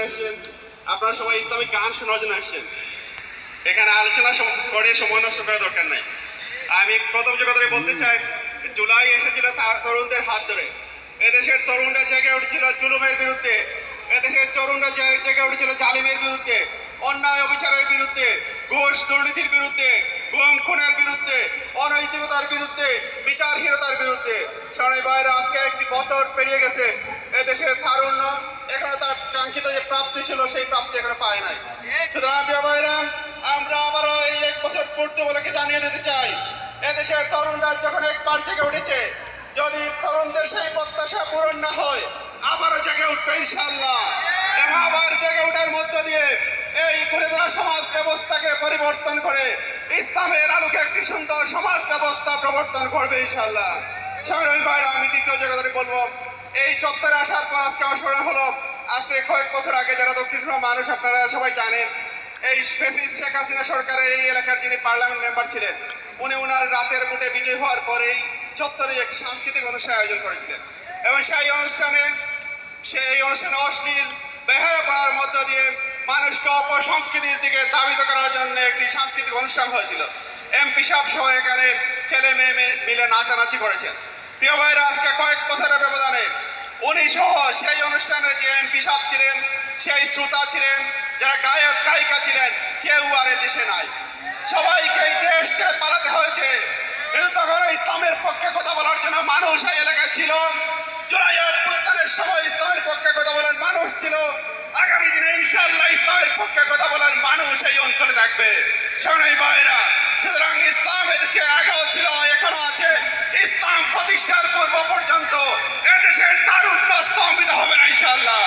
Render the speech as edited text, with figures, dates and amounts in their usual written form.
আসছেন, আপনারা সবাই ইসলামিক গান শোনার জন্য আসছেন। এখানে আলোচনা করে সময় নষ্ট করার দরকার নাই। আমি প্রথম যে কথাটা বলতে চাই, জুলাই এসেছিল তার তরুণদের হাত ধরে। এদেশের তরুণরা জেগে উঠেছিল জুলুমের বিরুদ্ধে, এদেশের তরুণরা জেগে উঠেছিল জালিমের বিরুদ্ধে, অন্যায় অবিচারের বিরুদ্ধে, ঘুষ দুর্নীতির বিরুদ্ধে, গুম খুনের বিরুদ্ধে, অনৈতিকতার বিরুদ্ধে, বিচারহীনতার বিরুদ্ধে। সবাই বাইরে আজকে একটি বছর পেরিয়ে গেছে, এদেশের তারুণ্য এখনো তার কাঙ্ক্ষিত যে প্রাপ্তি ছিল সেই প্রাপ্তি এখনো পায় নাই। সুতরাং প্রিয় ভাইরা, আমরা আবারও এই 1 বছর পূর্তি বলে জানিয়ে দিতে চাই, এদেশের তরুণরা যখন একবার জেগে উঠেছে, যদি তরুণদের সেই প্রত্যাশা পূরণ না হয় আবারও জেগে উঠবে ইনশাআল্লাহ। এবং আবার জেগে ওঠার মধ্য দিয়ে এই ঘুরে ধরা সমাজ ব্যবস্থাকে পরিবর্তন করে ইসলামের আলোকে একটি সুন্দর সমাজ ব্যবস্থা প্রবর্তন করবে ইনশাআল্লাহ। সংগ্রামী ভাইরা, আমি দ্বিতীয় যে কথাটি বলবো, এই চত্বরে আসার পর আজকে অংশগ্রহণ হলো। আজকে কয়েক বছর আগে যারা দক্ষিণ মানুষ আপনারা সবাই জানেন, এই ফ্যাসিস্ট শেখ হাসিনা সরকারের এই এলাকার যিনি পার্লামেন্ট মেম্বার ছিলেন, উনি ওনার রাতের ভোটে বিজয়ী হওয়ার পরেই চত্বরে একটি সাংস্কৃতিক অনুষ্ঠান আয়োজন করেছিলেন। এবং সেই অনুষ্ঠানে অশ্লীল বেহায়াপনার মধ্য দিয়ে মানুষকে অপসংস্কৃতির দিকে ধাবিত করার জন্য একটি সাংস্কৃতিক অনুষ্ঠান হয়েছিল। এমপি সাহেব সহ এখানে ছেলে মেয়ে মিলে নাচানাচি করেছেন। প্রিয় ভাইরা, আজকে কয়েক বছরের ব্যবধানে উনি সহ সেই অনুষ্ঠানে যে এমপি সাহেব ছিলেন, সেই শ্রোতা ছিলেন, যারা গায়ক গায়িকা ছিলেন, কেউ আর দেশে নাই। সবাইকে এই দেশ ছেড়ে পালাতে হয়েছে। কিন্তু তখন ইসলামের পক্ষে কথা বলার জন্য মানুষ এই এলাকায় ছিল। জুলাই অভ্যুত্থানের সময় ইসলামের পক্ষে কথা বলার মানুষ ছিল। আগামী দিনে ইনশাআল্লাহ ইসলামের পক্ষে কথা বলার মানুষ এই অঞ্চলে থাকবে। সংগ্রামী ভাইরা, সুতরাং ইসলাম এদেশে আগেও ছিল, এখনো আছে। ইসলাম প্রতিষ্ঠার পূর্ব পর্যন্ত এদেশের তারুণ্য স্তম্ভিত হবে না ইনশাআল্লাহ।